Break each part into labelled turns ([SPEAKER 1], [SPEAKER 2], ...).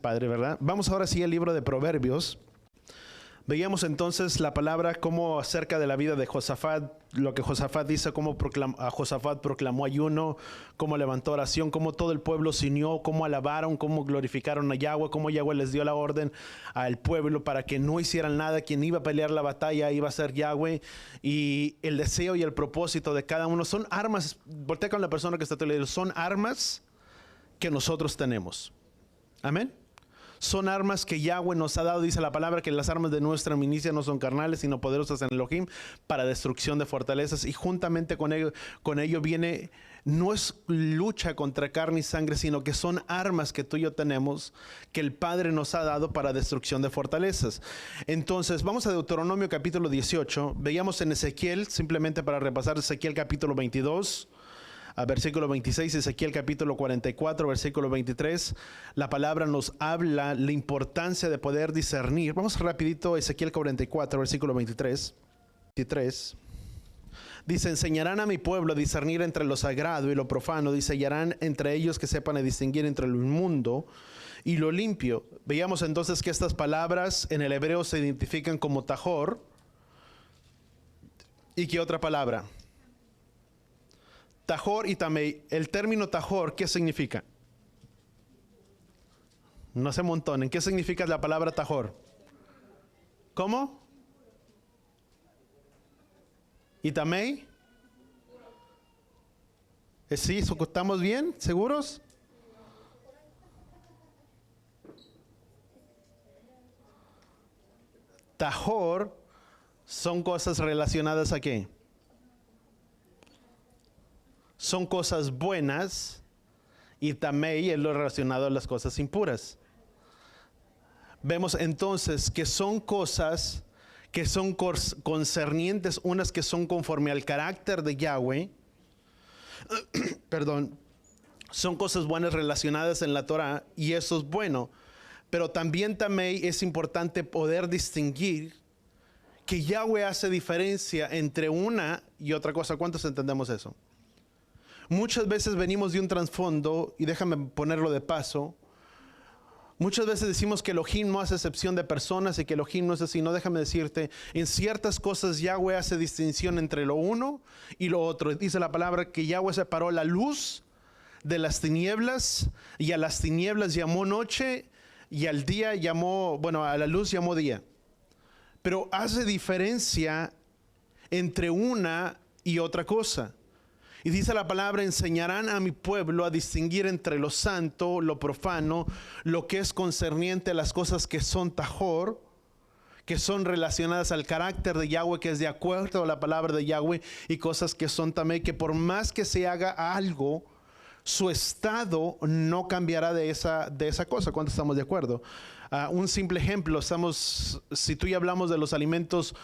[SPEAKER 1] Padre, ¿verdad? Vamos ahora sí al libro de Proverbios. Veíamos entonces la palabra como acerca de la vida de Josafat, lo que Josafat dice, cómo Josafat proclamó ayuno, cómo levantó oración, cómo todo el pueblo se unió, cómo alabaron, cómo glorificaron a Yahweh, cómo Yahweh les dio la orden al pueblo para que no hicieran nada. Quien iba a pelear la batalla iba a ser Yahweh, y el deseo y el propósito de cada uno son armas. Voltea con la persona que está a tu lado, son armas que nosotros tenemos. Amén. Son armas que Yahweh nos ha dado. Dice la palabra que las armas de nuestra milicia no son carnales, sino poderosas en Elohim para destrucción de fortalezas. Y juntamente con ello viene, no es lucha contra carne y sangre, sino que son armas que tú y yo tenemos, que el Padre nos ha dado para destrucción de fortalezas. Entonces, vamos a Deuteronomio capítulo 18. Veíamos en Ezequiel, simplemente para repasar, Ezequiel capítulo 22. A versículo 26, Ezequiel capítulo 44, versículo 23, la palabra nos habla la importancia de poder discernir. Vamos rapidito, Ezequiel 44, versículo 23. Dice, enseñarán a mi pueblo a discernir entre lo sagrado y lo profano. Dice, y harán entre ellos que sepan a distinguir entre lo inmundo y lo limpio. Veíamos entonces que estas palabras en el hebreo se identifican como tajor. ¿Y qué otra palabra? Tajor y tamei. El término tajor, ¿qué significa? No se amontonen. ¿Qué significa la palabra tajor? ¿Cómo? ¿Y tamei? ¿Sí? ¿Estamos bien? ¿Seguros? Tajor son cosas relacionadas a qué? Son cosas buenas, y tamei es lo relacionado a las cosas impuras. Vemos entonces que son cosas que son concernientes, unas que son conforme al carácter de Yahweh. Perdón, son cosas buenas relacionadas en la Torah, y eso es bueno. Pero también tamei es importante poder distinguir que Yahweh hace diferencia entre una y otra cosa. ¿Cuántos entendemos eso? Muchas veces venimos de un trasfondo, y déjame ponerlo de paso. Muchas veces decimos que Elohim no hace excepción de personas y que Elohim no es así. No, déjame decirte, en ciertas cosas Yahweh hace distinción entre lo uno y lo otro. Dice la palabra que Yahweh separó la luz de las tinieblas, y a las tinieblas llamó noche, y al día llamó, bueno, a la luz llamó día. Pero hace diferencia entre una y otra cosa. Y dice la palabra, enseñarán a mi pueblo a distinguir entre lo santo, lo profano, lo que es concerniente a las cosas que son tajor, que son relacionadas al carácter de Yahweh, que es de acuerdo a la palabra de Yahweh, y cosas que son también, que por más que se haga algo, su estado no cambiará de esa cosa. ¿Cuántos estamos de acuerdo? Un simple ejemplo, si tú y hablamos de los alimentos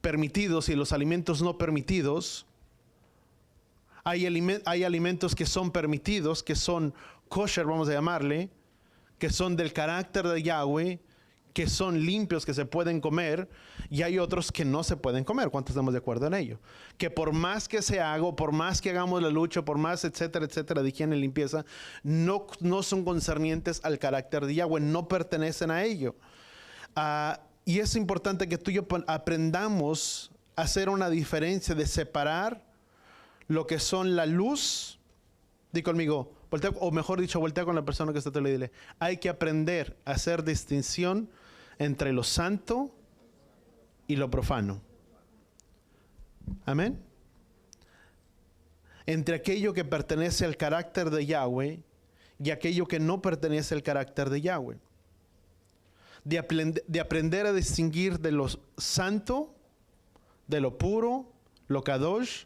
[SPEAKER 1] permitidos y los alimentos no permitidos. Hay alimentos que son permitidos, que son kosher, vamos a llamarle, que son del carácter de Yahweh, que son limpios, que se pueden comer, y hay otros que no se pueden comer. ¿Cuántos estamos de acuerdo en ello? Que por más que se haga, por más que hagamos la lucha, por más, etcétera, etcétera, de higiene y limpieza, no son concernientes al carácter de Yahweh, no pertenecen a ello. Y es importante que tú y yo aprendamos a hacer una diferencia de separar lo que son la luz. Di conmigo, voltea, o mejor dicho, voltea con la persona que está a tu lado y dile, hay que aprender a hacer distinción entre lo santo y lo profano. Amén. Entre aquello que pertenece al carácter de Yahweh y aquello que no pertenece al carácter de Yahweh. De aprender a distinguir de lo santo, de lo puro, lo kadosh,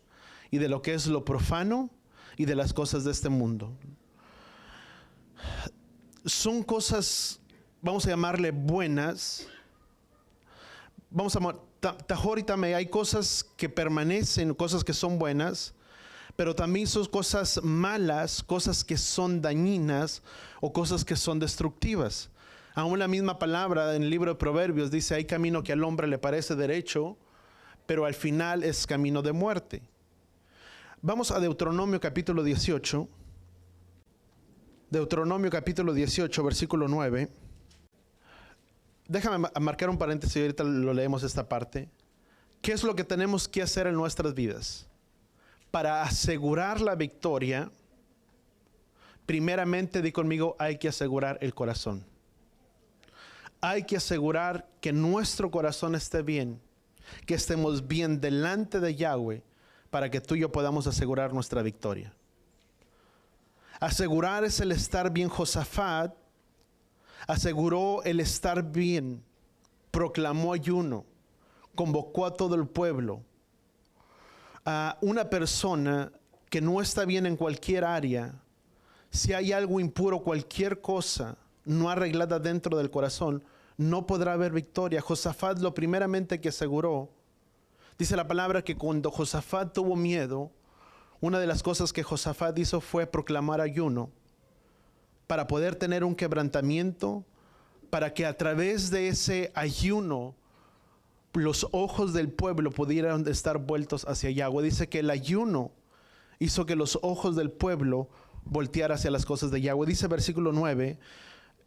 [SPEAKER 1] y de lo que es lo profano y de las cosas de este mundo. Son cosas, vamos a llamarle buenas. Vamos a llamar tajor y tamei. Hay cosas que permanecen, cosas que son buenas, pero también son cosas malas, cosas que son dañinas o cosas que son destructivas. Aún la misma palabra en el libro de Proverbios dice, hay camino que al hombre le parece derecho, pero al final es camino de muerte. Vamos a Deuteronomio capítulo 18. Deuteronomio capítulo 18, versículo 9. Déjame marcar un paréntesis y ahorita lo leemos esta parte. ¿Qué es lo que tenemos que hacer en nuestras vidas? Para asegurar la victoria, primeramente, di conmigo, hay que asegurar el corazón. Hay que asegurar que nuestro corazón esté bien, que estemos bien delante de Yahweh, para que tú y yo podamos asegurar nuestra victoria. Asegurar es el estar bien. Josafat aseguró el estar bien, proclamó ayuno, convocó a todo el pueblo. A una persona que no está bien en cualquier área, si hay algo impuro, cualquier cosa no arreglada dentro del corazón, no podrá haber victoria. Josafat lo primeramente que aseguró, dice la palabra que cuando Josafat tuvo miedo, una de las cosas que Josafat hizo fue proclamar ayuno para poder tener un quebrantamiento, para que a través de ese ayuno los ojos del pueblo pudieran estar vueltos hacia Yahweh. Dice que el ayuno hizo que los ojos del pueblo voltearan hacia las cosas de Yahweh. Dice versículo 9,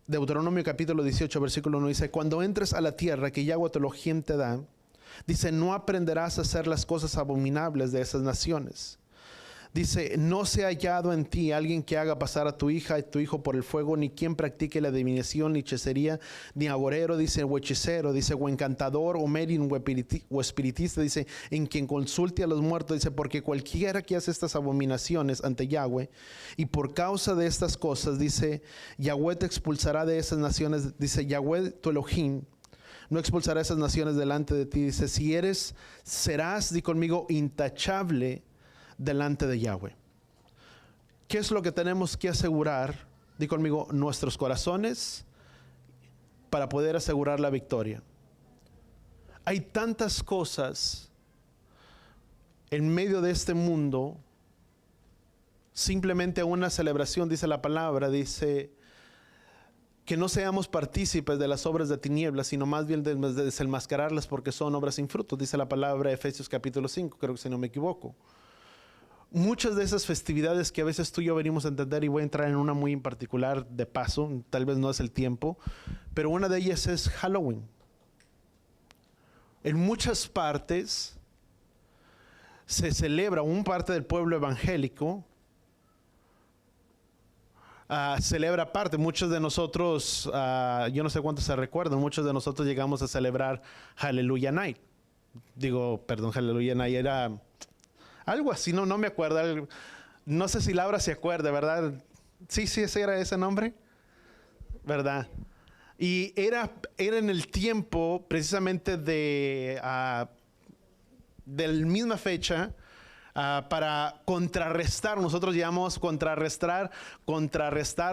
[SPEAKER 1] Deuteronomio capítulo 18, versículo 1, dice: cuando entres a la tierra que Yahweh tu Elohim te da, dice, no aprenderás a hacer las cosas abominables de esas naciones. Dice, no se ha hallado en ti alguien que haga pasar a tu hija y tu hijo por el fuego, ni quien practique la adivinación, ni hechicería, ni agorero, dice, o hechicero, dice, o encantador, o merin, o espiritista, dice, en quien consulte a los muertos, dice, porque cualquiera que hace estas abominaciones ante Yahweh, y por causa de estas cosas, dice, Yahweh te expulsará de esas naciones, dice, Yahweh tu Elohim no expulsará esas naciones delante de ti, dice, si eres, serás, di conmigo, intachable delante de Yahweh. ¿Qué es lo que tenemos que asegurar? Di conmigo, nuestros corazones, para poder asegurar la victoria. Hay tantas cosas en medio de este mundo. Simplemente una celebración, dice la palabra, dice que no seamos partícipes de las obras de tinieblas, sino más bien de desenmascararlas, porque son obras sin fruto, dice la palabra de Efesios capítulo 5, creo que si no me equivoco. Muchas de esas festividades que a veces tú y yo venimos a entender, y voy a entrar en una muy en particular de paso, tal vez no es el tiempo, pero una de ellas es Halloween. En muchas partes se celebra, un parte del pueblo evangélico celebra parte. Muchos de nosotros, yo no sé cuántos se recuerdan, muchos de nosotros llegamos a celebrar Hallelujah Night. Hallelujah Night era algo así, no me acuerdo. No sé si Laura se acuerda, ¿verdad? Sí, ese era ese nombre, ¿verdad? Y era en el tiempo precisamente de la misma fecha, para contrarrestar. Nosotros llamamos contrarrestar,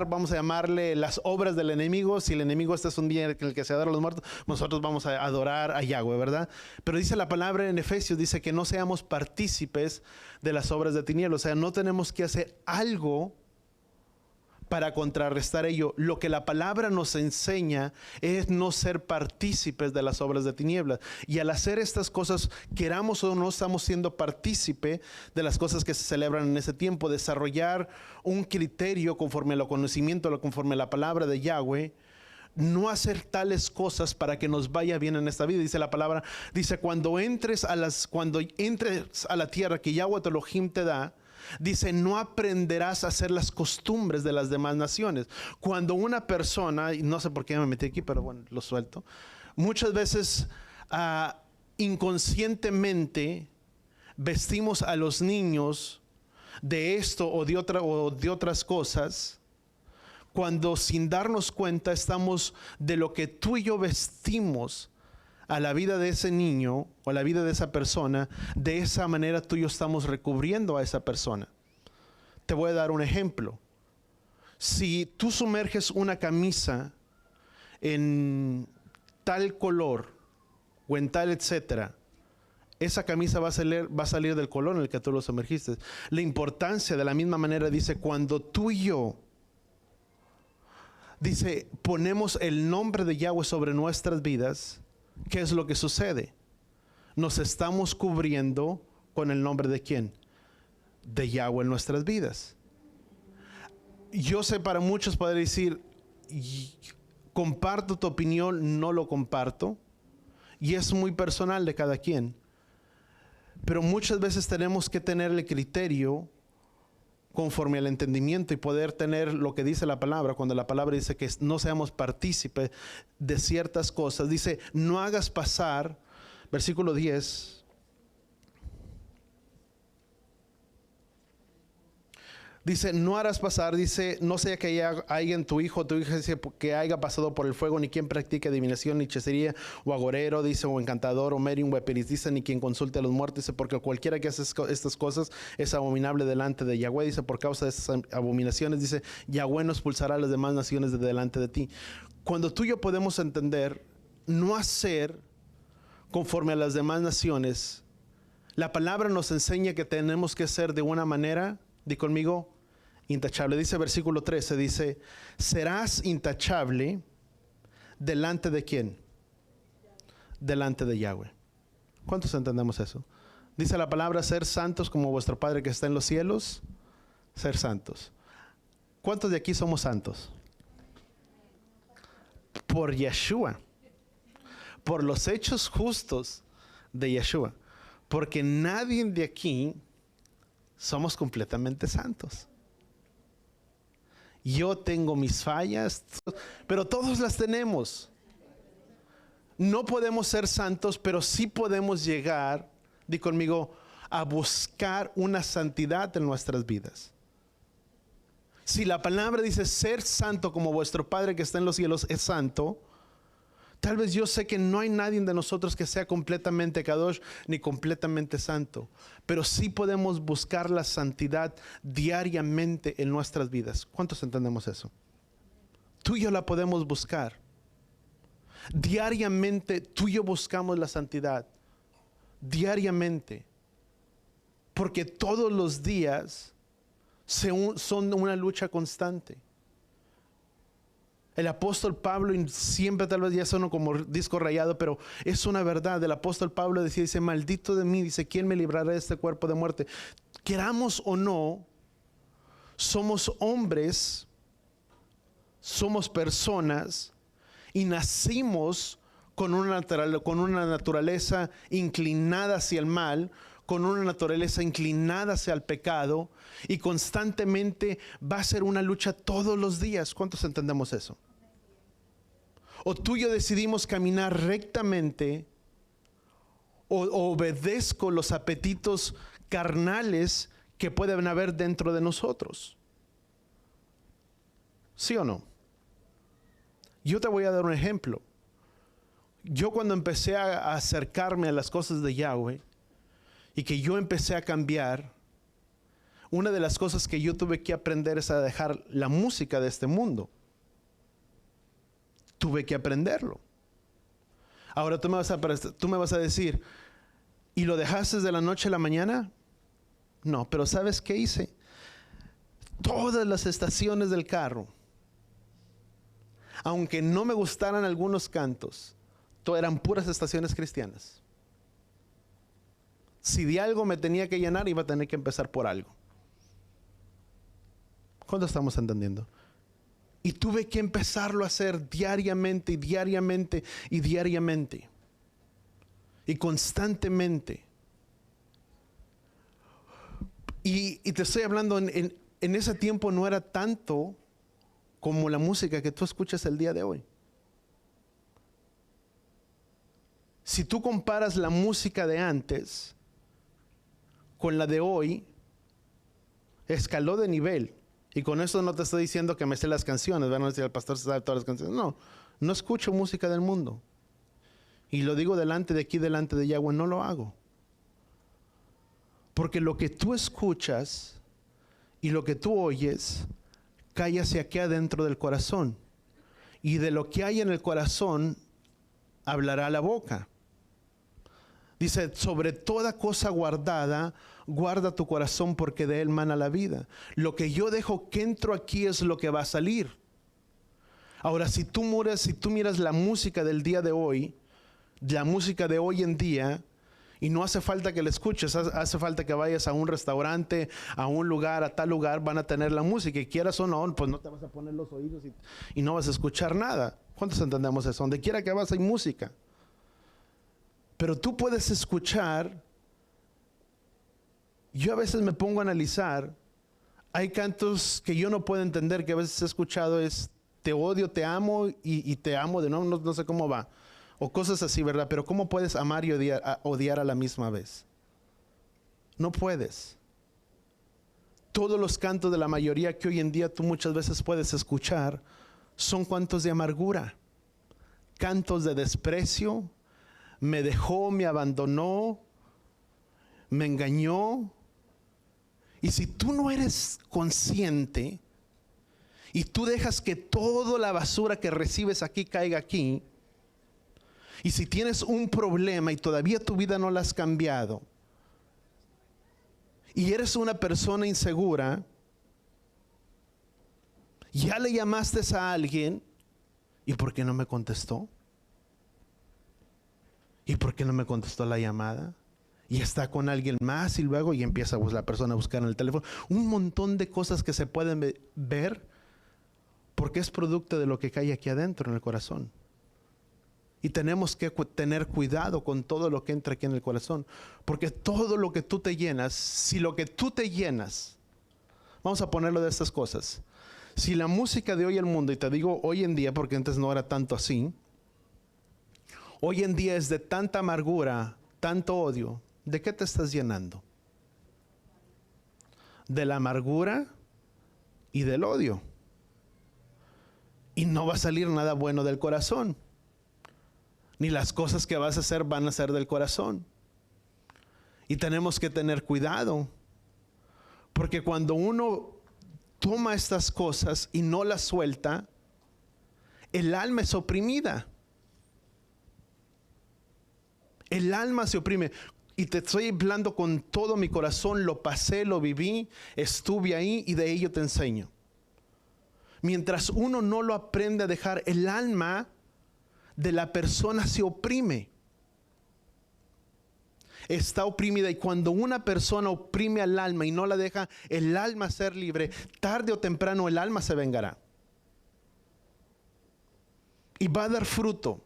[SPEAKER 1] vamos a llamarle las obras del enemigo. Si el enemigo este es un día en el que se adora a los muertos, nosotros vamos a adorar a Yahweh, ¿verdad? Pero dice la palabra en Efesios, dice que no seamos partícipes de las obras de tinieblas. O sea, no tenemos que hacer algo para contrarrestar ello. Lo que la palabra nos enseña es no ser partícipes de las obras de tinieblas. Y al hacer estas cosas, queramos o no, estamos siendo partícipe de las cosas que se celebran en ese tiempo. Desarrollar un criterio conforme a lo conocimiento, conforme a la palabra de Yahweh. No hacer tales cosas para que nos vaya bien en esta vida. Dice la palabra, dice, cuando entres a la tierra que Yahweh tu Elohim te da, dice, no aprenderás a hacer las costumbres de las demás naciones. Cuando una persona, y no sé por qué me metí aquí, pero bueno, lo suelto. Muchas veces inconscientemente vestimos a los niños de esto o de otras cosas, cuando sin darnos cuenta estamos de lo que tú y yo vestimos a la vida de ese niño o a la vida de esa persona. De esa manera tú y yo estamos recubriendo a esa persona. Te voy a dar un ejemplo. Si tú sumerges una camisa en tal color o en tal etcétera, esa camisa va a salir del color en el que tú lo sumergiste. La importancia, de la misma manera, dice, cuando tú y yo, dice, ponemos el nombre de Yahweh sobre nuestras vidas, ¿qué es lo que sucede? Nos estamos cubriendo con el nombre de ¿quién? De Yahweh en nuestras vidas. yo sé para muchos poder decir, comparto tu opinión, no lo comparto. Y es muy personal de cada quien. Pero muchas veces tenemos que tener el criterio conforme al entendimiento y poder tener lo que dice la palabra. Cuando la palabra dice que no seamos partícipes de ciertas cosas, dice, no hagas pasar, versículo 10. Dice, no harás pasar, dice, no sea que haya alguien, tu hijo o tu hija, dice, que haya pasado por el fuego, ni quien practique adivinación, ni hechicería, o agorero, dice, o encantador, o medium, o espiritista, ni quien consulte a los muertos, dice, porque cualquiera que hace estas cosas es abominable delante de Yahweh, dice, por causa de esas abominaciones, dice, Yahweh no expulsará a las demás naciones de delante de ti. Cuando tú y yo podemos entender, no hacer conforme a las demás naciones, la palabra nos enseña que tenemos que ser de una manera, di conmigo, intachable. Dice versículo 13, dice, serás intachable delante de ¿quién? Delante de Yahweh. ¿Cuántos entendemos eso? Dice la palabra, ser santos como vuestro Padre que está en los cielos, ser santos. ¿Cuántos de aquí somos santos? Por Yeshua, por los hechos justos de Yeshua, porque nadie de aquí somos completamente santos. Yo tengo mis fallas, pero todos las tenemos. No podemos ser santos, pero sí podemos llegar, di conmigo, a buscar una santidad en nuestras vidas. Si la palabra dice ser santo como vuestro Padre que está en los cielos es santo, tal vez yo sé que no hay nadie de nosotros que sea completamente kadosh ni completamente santo, pero sí podemos buscar la santidad diariamente en nuestras vidas. ¿Cuántos entendemos eso? Tú y yo la podemos buscar. Diariamente tú y yo buscamos la santidad. Diariamente. Porque todos los días son una lucha constante. El apóstol Pablo, y siempre tal vez ya suena como disco rayado, pero es una verdad. El apóstol Pablo dice, maldito de mí, dice, ¿quién me librará de este cuerpo de muerte? Queramos o no, somos hombres, somos personas y nacimos con una naturaleza inclinada hacia el mal, con una naturaleza inclinada hacia el pecado, y constantemente va a ser una lucha todos los días. ¿Cuántos entendemos eso? O tú y yo decidimos caminar rectamente, o obedezco los apetitos carnales que pueden haber dentro de nosotros. ¿Sí o no? Yo te voy a dar un ejemplo. Yo cuando empecé a acercarme a las cosas de Yahweh y que yo empecé a cambiar, una de las cosas que yo tuve que aprender es a dejar la música de este mundo. Tuve que aprenderlo. Ahora tú me vas a decir, ¿y lo dejaste de la noche a la mañana? No, pero ¿sabes qué hice? Todas las estaciones del carro, aunque no me gustaran algunos cantos, eran puras estaciones cristianas. Si de algo me tenía que llenar, iba a tener que empezar por algo. ¿Cuánto estamos entendiendo? Y tuve que empezarlo a hacer diariamente y diariamente y diariamente. Y constantemente. Y te estoy hablando, en ese tiempo no era tanto como la música que tú escuchas el día de hoy. Si tú comparas la música de antes con la de hoy, escaló de nivel. Y con eso no te estoy diciendo que me sé las canciones, van a decir, el pastor se sabe todas las canciones. No, no escucho música del mundo. Y lo digo delante de Yahweh, no lo hago. Porque lo que tú escuchas y lo que tú oyes cae hacia aquí adentro del corazón. Y de lo que hay en el corazón hablará la boca. Dice, sobre toda cosa guardada, guarda tu corazón porque de él mana la vida. Lo que yo dejo que entro aquí es lo que va a salir. Ahora, si tú miras la música del día de hoy, la música de hoy en día, Y no hace falta que la escuches, hace falta que vayas a un restaurante, a un lugar, a tal lugar, van a tener la música. Y quieras o no, pues no te vas a poner los oídos y no vas a escuchar nada. ¿Cuántos entendemos eso? Donde quiera que vas hay música. Pero tú puedes escuchar. Yo a veces me pongo a analizar. Hay cantos que yo no puedo entender, que a veces he escuchado es te odio, te amo y te amo de nuevo, no sé cómo va. O cosas así, ¿verdad? Pero ¿cómo puedes amar y odiar a la misma vez? No puedes. Todos los cantos de la mayoría que hoy en día tú muchas veces puedes escuchar son cantos de amargura, cantos de desprecio, me dejó, me abandonó, me engañó. Y si tú no eres consciente y tú dejas que toda la basura que recibes aquí caiga aquí, y si tienes un problema y todavía tu vida no la has cambiado, y eres una persona insegura, ya le llamaste a alguien, ¿y por qué no me contestó? ¿Y por qué no me contestó la llamada? Y está con alguien más y luego y empieza la persona a buscar en el teléfono. Un montón de cosas que se pueden ver porque es producto de lo que cae aquí adentro en el corazón. Y tenemos que tener cuidado con todo lo que entra aquí en el corazón. Porque todo lo que tú te llenas, si lo que tú te llenas, vamos a ponerlo de estas cosas. Si la música de hoy el mundo, y te digo hoy en día porque antes no era tanto así, hoy en día es de tanta amargura, tanto odio, ¿de qué te estás llenando? De la amargura y del odio. Y no va a salir nada bueno del corazón. Ni las cosas que vas a hacer van a ser del corazón. Y tenemos que tener cuidado. Porque cuando uno toma estas cosas y no las suelta, el alma es oprimida. El alma se oprime. Y te estoy hablando con todo mi corazón. Lo pasé, lo viví, estuve ahí y de ello te enseño. Mientras uno no lo aprende a dejar, el alma de la persona se oprime. Está oprimida, y cuando una persona oprime al alma y no la deja el alma ser libre, tarde o temprano el alma se vengará. Y va a dar fruto.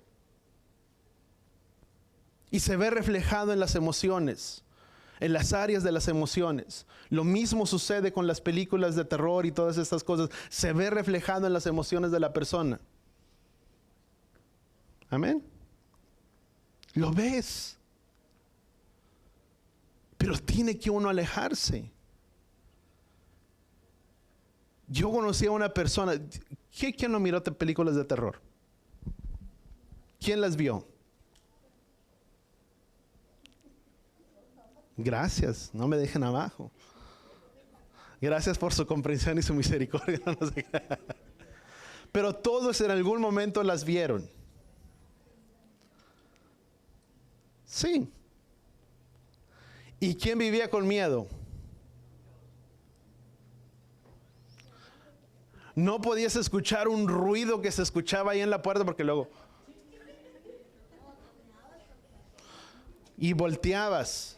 [SPEAKER 1] Y se ve reflejado en las emociones, en las áreas de las emociones. Lo mismo sucede con las películas de terror y todas estas cosas. Se ve reflejado en las emociones de la persona. Amén. Lo ves. Pero tiene que uno alejarse. Yo conocí a una persona. ¿Quién no miró películas de terror? ¿Quién las vio? Gracias, no me dejen abajo. Gracias por su comprensión y su misericordia. No sé. Pero todos en algún momento las vieron. Sí. ¿Y quién vivía con miedo? No podías escuchar un ruido que se escuchaba ahí en la puerta porque luego... Y volteabas.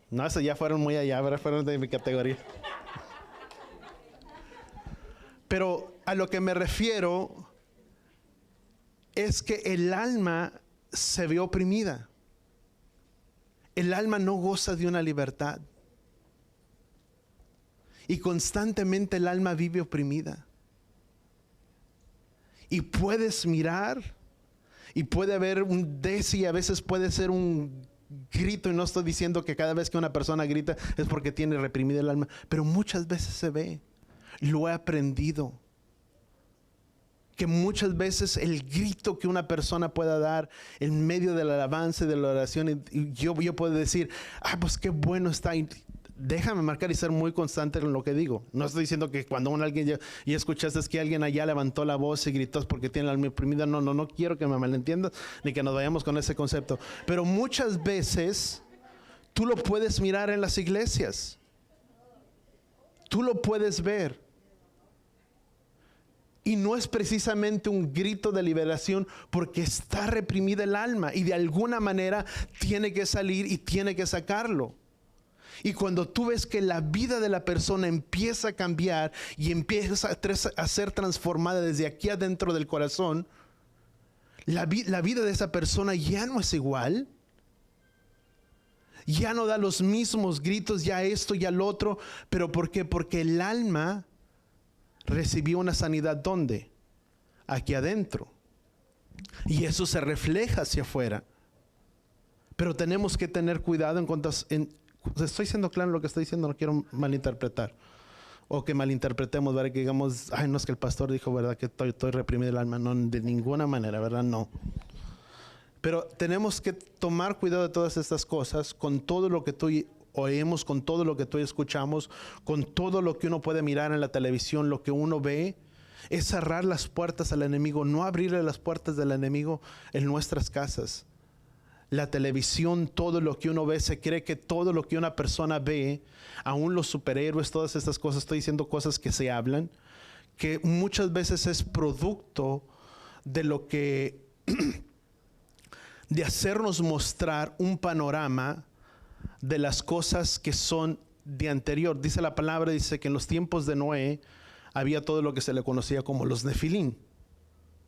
[SPEAKER 1] No, esos ya fueron muy allá, ¿verdad? Fueron de mi categoría. Pero a lo que me refiero es que el alma se ve oprimida. El alma no goza de una libertad. Y constantemente el alma vive oprimida. Y puedes mirar, y puede haber un y a veces puede ser un grito, y no estoy diciendo que cada vez que una persona grita es porque tiene reprimida el alma, pero muchas veces se ve. Lo he aprendido. Que muchas veces el grito que una persona pueda dar en medio de la alabanza y de la oración, y yo puedo decir, pues qué bueno está. Y déjame marcar y ser muy constante en lo que digo. No estoy diciendo que cuando alguien y escuchaste que alguien allá levantó la voz y gritó porque tiene la alma oprimida. No quiero que me malentiendas ni que nos vayamos con ese concepto. Pero muchas veces tú lo puedes mirar en las iglesias. Tú lo puedes ver. Y no es precisamente un grito de liberación porque está reprimida el alma y de alguna manera tiene que salir y tiene que sacarlo. Y cuando tú ves que la vida de la persona empieza a cambiar y empieza a ser transformada desde aquí adentro del corazón, la vida de esa persona ya no es igual. Ya no da los mismos gritos, ya esto, ya lo otro. ¿Pero por qué? Porque el alma recibió una sanidad, ¿dónde? Aquí adentro. Y eso se refleja hacia afuera. Pero tenemos que tener cuidado en cuanto estoy siendo claro en lo que estoy diciendo, no quiero malinterpretar. O que malinterpretemos, ¿verdad? Que digamos, ay, no es que el pastor dijo, ¿verdad? Que estoy reprimido el alma. No, de ninguna manera, ¿verdad? No. Pero tenemos que tomar cuidado de todas estas cosas, con todo lo que tú oímos, con todo lo que tú escuchamos, con todo lo que uno puede mirar en la televisión, lo que uno ve, es cerrar las puertas al enemigo, no abrirle las puertas del enemigo en nuestras casas. La televisión, todo lo que uno ve, se cree que todo lo que una persona ve, aún los superhéroes, todas estas cosas, estoy diciendo cosas que se hablan, que muchas veces es producto de lo que, de hacernos mostrar un panorama de las cosas que son de anterior. Dice la palabra, dice que en los tiempos de Noé había todo lo que se le conocía como los Nefilín.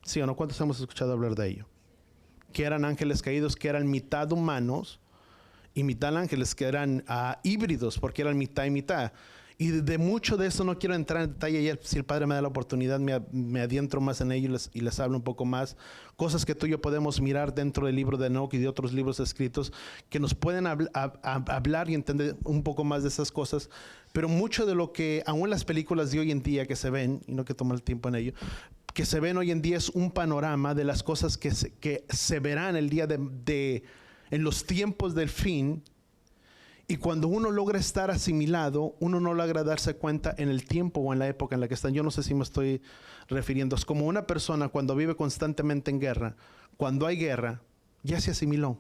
[SPEAKER 1] ¿Sí o no? ¿Cuántos hemos escuchado hablar de ello? Que eran ángeles caídos, que eran mitad humanos y mitad ángeles, que eran híbridos, porque eran mitad y mitad. Y de mucho de eso no quiero entrar en detalle. Ya, si el Padre me da la oportunidad, me adentro más en ello y les hablo un poco más. Cosas que tú y yo podemos mirar dentro del libro de Enoch y de otros libros escritos que nos pueden hablar y entender un poco más de esas cosas. Pero mucho de lo que, aún las películas de hoy en día que se ven, y no que tomar el tiempo en ello, que se ven hoy en día es un panorama de las cosas que se verán el día en los tiempos del fin. Y cuando uno logra estar asimilado, uno no logra darse cuenta en el tiempo o en la época en la que están. Yo no sé si me estoy refiriendo. Es como una persona cuando vive constantemente en guerra. Cuando hay guerra, ya se asimiló.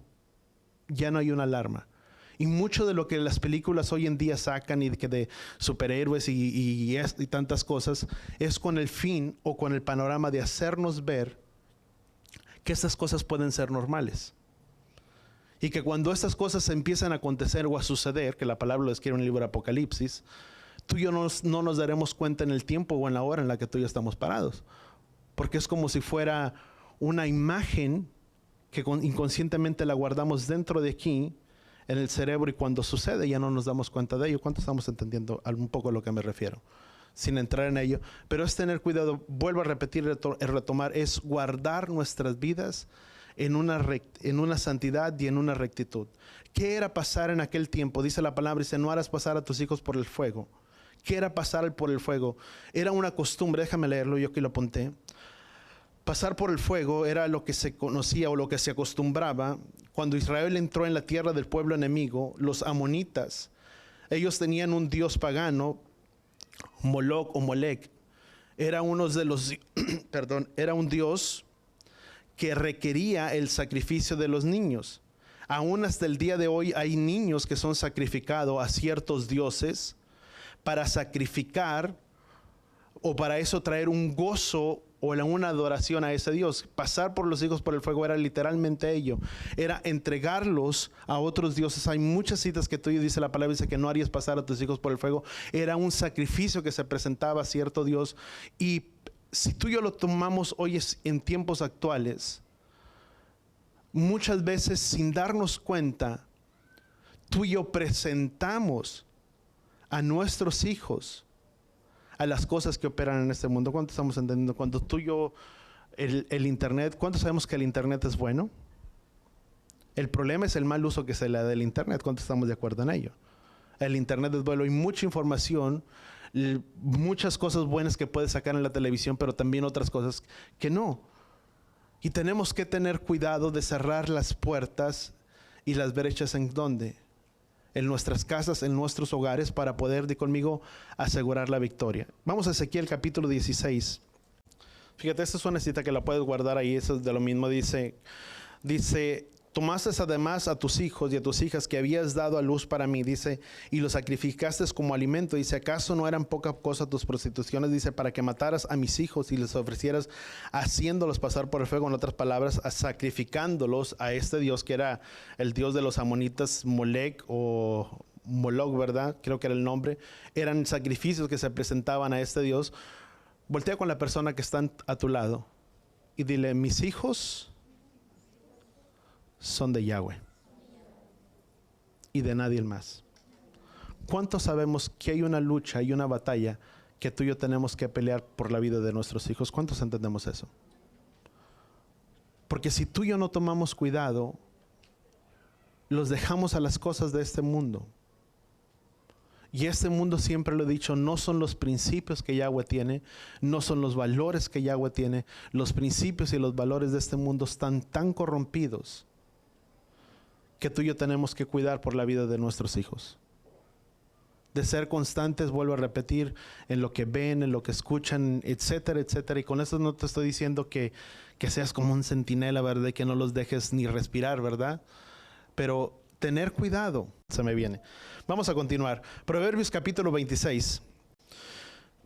[SPEAKER 1] Ya no hay una alarma. Y mucho de lo que las películas hoy en día sacan y de superhéroes y tantas cosas es con el fin o con el panorama de hacernos ver que estas cosas pueden ser normales. Y que cuando estas cosas empiezan a acontecer o a suceder, que la palabra lo describe en el libro de Apocalipsis, tú y yo no nos daremos cuenta en el tiempo o en la hora en la que tú y yo estamos parados. Porque es como si fuera una imagen que inconscientemente la guardamos dentro de aquí, en el cerebro, y cuando sucede ya no nos damos cuenta de ello. ¿Cuántos estamos entendiendo un poco a lo que me refiero? Sin entrar en ello. Pero es tener cuidado, vuelvo a repetir y retomar, es guardar nuestras vidas en una santidad y en una rectitud. ¿Qué era pasar en aquel tiempo? Dice la palabra, dice, no harás pasar a tus hijos por el fuego. ¿Qué era pasar por el fuego? Era una costumbre, déjame leerlo, yo aquí lo apunté. Pasar por el fuego era lo que se conocía o lo que se acostumbraba cuando Israel entró en la tierra del pueblo enemigo, los amonitas. Ellos tenían un dios pagano, Moloch o Molec. Era era un dios que requería el sacrificio de los niños. Aún hasta el día de hoy hay niños que son sacrificados a ciertos dioses para sacrificar o para eso traer un gozo o una adoración a ese Dios. Pasar por los hijos por el fuego era literalmente ello. Era entregarlos a otros dioses. Hay muchas citas que tú dice la palabra, dice que no harías pasar a tus hijos por el fuego. Era un sacrificio que se presentaba a cierto Dios. Y si tú y yo lo tomamos hoy en tiempos actuales, muchas veces sin darnos cuenta, tú y yo presentamos a nuestros hijos a las cosas que operan en este mundo. ¿Cuánto estamos entendiendo? Cuando tú y yo, el internet, ¿cuánto sabemos que el internet es bueno? El problema es el mal uso que se le da del internet. ¿Cuánto estamos de acuerdo en ello? El internet es bueno, hay mucha información, muchas cosas buenas que puedes sacar en la televisión, pero también otras cosas que no. Y tenemos que tener cuidado de cerrar las puertas y las brechas. ¿En dónde? En nuestras casas, en nuestros hogares, para poder, di conmigo, asegurar la victoria. Vamos a Ezequiel capítulo 16. Fíjate, esta es una cita que la puedes guardar ahí, eso es de lo mismo. Dice, Tomaste además a tus hijos y a tus hijas que habías dado a luz para mí, dice, y los sacrificaste como alimento. Dice, ¿acaso no eran poca cosa tus prostituciones? Dice, para que mataras a mis hijos y les ofrecieras haciéndolos pasar por el fuego. En otras palabras, sacrificándolos a este Dios que era el Dios de los amonitas, Molec o Moloch, ¿verdad? Creo que era el nombre. Eran sacrificios que se presentaban a este Dios. Voltea con la persona que está a tu lado y dile, mis hijos son de Yahweh y de nadie más. ¿Cuántos sabemos que hay una lucha y una batalla que tú y yo tenemos que pelear por la vida de nuestros hijos? ¿Cuántos entendemos eso? Porque si tú y yo no tomamos cuidado, los dejamos a las cosas de este mundo. Y este mundo, siempre lo he dicho, no son los principios que Yahweh tiene, no son los valores que Yahweh tiene. Los principios y los valores de este mundo están tan corrompidos que tú y yo tenemos que cuidar por la vida de nuestros hijos. De ser constantes, vuelvo a repetir, en lo que ven, en lo que escuchan, etcétera, etcétera. Y con eso no te estoy diciendo que seas como un centinela, ¿verdad? Y que no los dejes ni respirar, ¿verdad? Pero tener cuidado, se me viene. Vamos a continuar. Proverbios capítulo 26.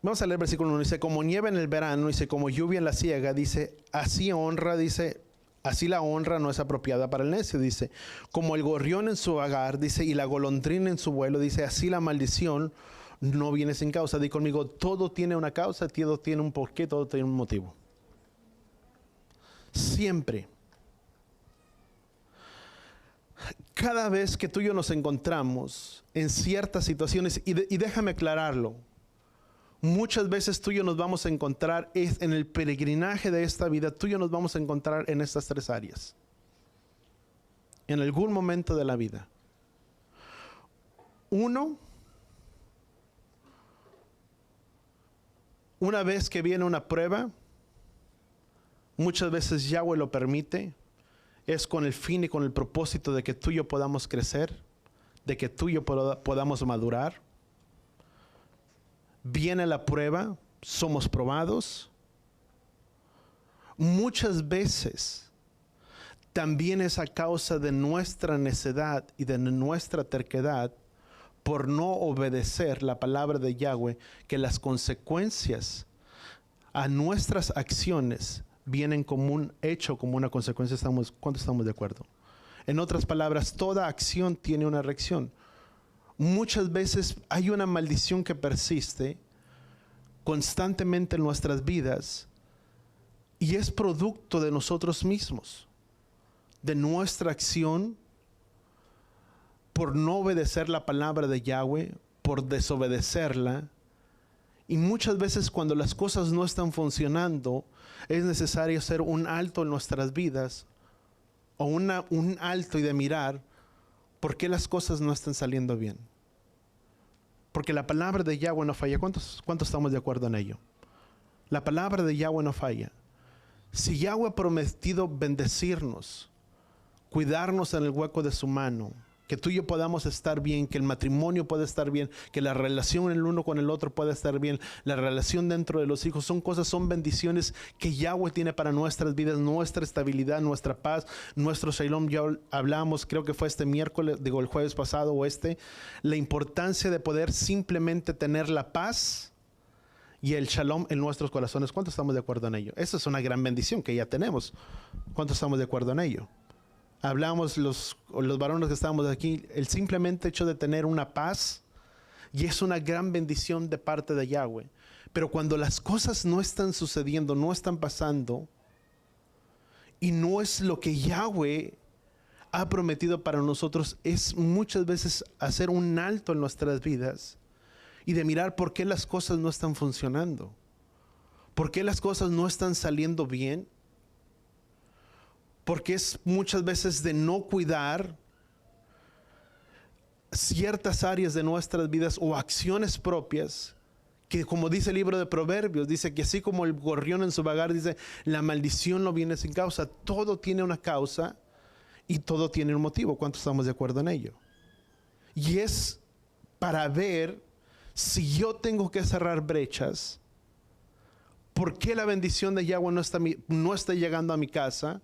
[SPEAKER 1] Vamos a leer el versículo 1. Dice, como nieve en el verano, dice, como lluvia en la siega, dice, así honra, dice, así la honra no es apropiada para el necio, dice, como el gorrión en su hogar, dice, y la golondrina en su vuelo, dice, así la maldición no viene sin causa. Di conmigo, todo tiene una causa, todo tiene un porqué, todo tiene un motivo. Siempre. Cada vez que tú y yo nos encontramos en ciertas situaciones, y déjame aclararlo, muchas veces tú y yo nos vamos a encontrar en el peregrinaje de esta vida, tú y yo nos vamos a encontrar en estas tres áreas. En algún momento de la vida. Uno, una vez que viene una prueba, muchas veces Yahweh lo permite, es con el fin y con el propósito de que tú y yo podamos crecer, de que tú y yo podamos madurar. Viene la prueba, somos probados. Muchas veces también es a causa de nuestra necedad y de nuestra terquedad por no obedecer la palabra de Yahweh, que las consecuencias a nuestras acciones vienen como un hecho, como una consecuencia. ¿Cuántos estamos de acuerdo? En otras palabras, toda acción tiene una reacción. Muchas veces hay una maldición que persiste constantemente en nuestras vidas y es producto de nosotros mismos, de nuestra acción por no obedecer la palabra de Yahweh, por desobedecerla. Y muchas veces cuando las cosas no están funcionando, es necesario hacer un alto en nuestras vidas, o un alto y de mirar por qué las cosas no están saliendo bien. Porque la palabra de Yahweh no falla. ¿Cuántos estamos de acuerdo en ello? La palabra de Yahweh no falla. Si Yahweh ha prometido bendecirnos, cuidarnos en el hueco de su mano, que tú y yo podamos estar bien, que el matrimonio pueda estar bien, que la relación el uno con el otro pueda estar bien, la relación dentro de los hijos, son bendiciones que Yahweh tiene para nuestras vidas, nuestra estabilidad, nuestra paz, nuestro shalom. Ya hablamos, creo que fue este miércoles, el jueves pasado la importancia de poder simplemente tener la paz y el shalom en nuestros corazones. ¿Cuántos estamos de acuerdo en ello? Esa es una gran bendición que ya tenemos. ¿Cuántos estamos de acuerdo en ello? Hablamos los varones que estábamos aquí, el simplemente hecho de tener una paz, y es una gran bendición de parte de Yahweh. Pero cuando las cosas no están sucediendo, no están pasando, y no es lo que Yahweh ha prometido para nosotros, es muchas veces hacer un alto en nuestras vidas y de mirar por qué las cosas no están funcionando, por qué las cosas no están saliendo bien. Porque es muchas veces de no cuidar ciertas áreas de nuestras vidas o acciones propias, que como dice el libro de Proverbios, dice que así como el gorrión en su vagar, dice, la maldición no viene sin causa. Todo tiene una causa y todo tiene un motivo. ¿Cuántos estamos de acuerdo en ello? Y es para ver si yo tengo que cerrar brechas, por qué la bendición de Yahweh no está llegando a mi casa,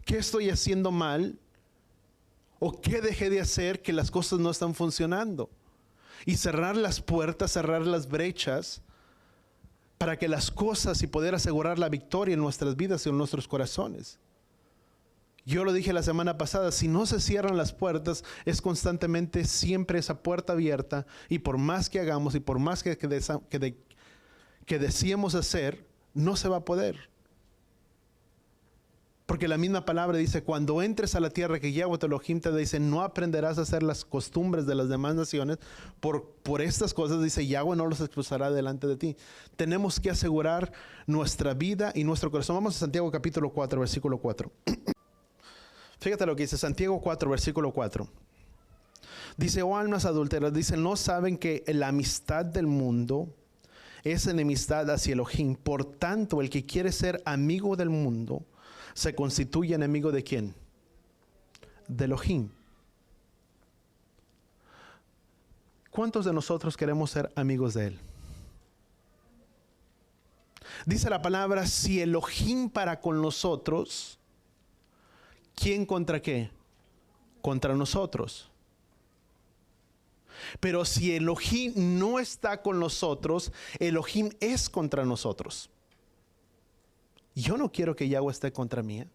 [SPEAKER 1] ¿Qué estoy haciendo mal? ¿O qué dejé de hacer que las cosas no están funcionando? Y cerrar las puertas, cerrar las brechas para que las cosas y poder asegurar la victoria en nuestras vidas y en nuestros corazones. Yo lo dije la semana pasada, si no se cierran las puertas, es constantemente siempre esa puerta abierta, y por más que hagamos y por más que deseemos hacer, no se va a poder. Porque la misma palabra dice, cuando entres a la tierra que Yahweh tu Elohim te dice, no aprenderás a hacer las costumbres de las demás naciones. Por estas cosas, dice, Yahweh no los expulsará delante de ti. Tenemos que asegurar nuestra vida y nuestro corazón. Vamos a Santiago capítulo 4, versículo 4. Fíjate lo que dice Santiago 4, versículo 4. Dice, oh almas adúlteras, dice, ¿no saben que la amistad del mundo es enemistad hacia Elohim? Por tanto, el que quiere ser amigo del mundo se constituye enemigo ¿de quién? De Elohim. ¿Cuántos de nosotros queremos ser amigos de Él? Dice la palabra, si Elohim para con nosotros, ¿quién contra qué? Contra nosotros. Pero si Elohim no está con nosotros, Elohim es contra nosotros. Yo no quiero que Yahweh esté contra mí.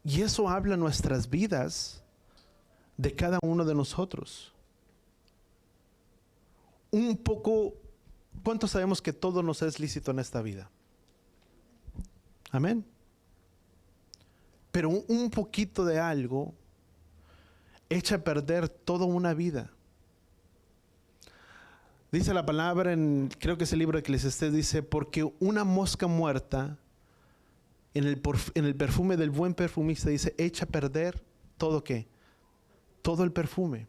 [SPEAKER 1] Y eso habla nuestras vidas de cada uno de nosotros. Un poco, ¿cuántos sabemos que todo nos es lícito en esta vida? Amén. Pero un poquito de algo echa a perder toda una vida. Dice la palabra creo que es el libro de Eclesiastés, dice, porque una mosca muerta en el perfume del buen perfumista, dice, echa a perder todo ¿qué? Todo el perfume.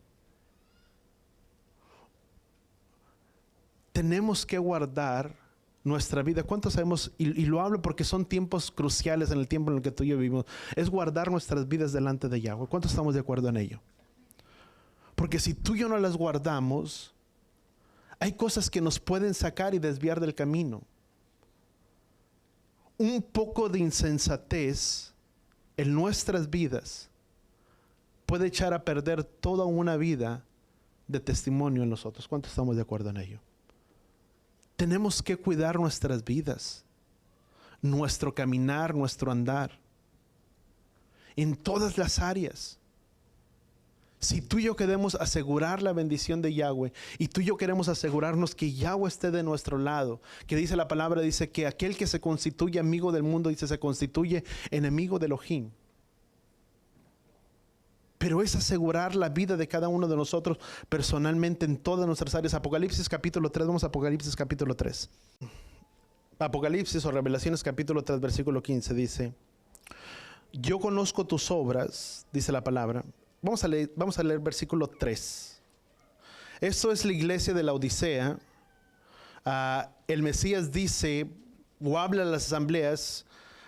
[SPEAKER 1] Tenemos que guardar nuestra vida. ¿Cuántos sabemos? Y lo hablo porque son tiempos cruciales en el tiempo en el que tú y yo vivimos. Es guardar nuestras vidas delante de Yahweh. ¿Cuántos estamos de acuerdo en ello? Porque si tú y yo no las guardamos, hay cosas que nos pueden sacar y desviar del camino. Un poco de insensatez en nuestras vidas puede echar a perder toda una vida de testimonio en nosotros. ¿Cuántos estamos de acuerdo en ello? Tenemos que cuidar nuestras vidas, nuestro caminar, nuestro andar, en todas las áreas. Si tú y yo queremos asegurar la bendición de Yahweh, y tú y yo queremos asegurarnos que Yahweh esté de nuestro lado, que dice la palabra, dice que aquel que se constituye amigo del mundo, dice, se constituye enemigo de Elohim. Pero es asegurar la vida de cada uno de nosotros personalmente en todas nuestras áreas. Apocalipsis capítulo 3, vamos a Apocalipsis capítulo 3. Apocalipsis o Revelaciones capítulo 3, versículo 15 dice, yo conozco tus obras, dice la palabra. Vamos a leer versículo 3. Esto es la iglesia de la Odisea. El Mesías dice, o habla a las asambleas,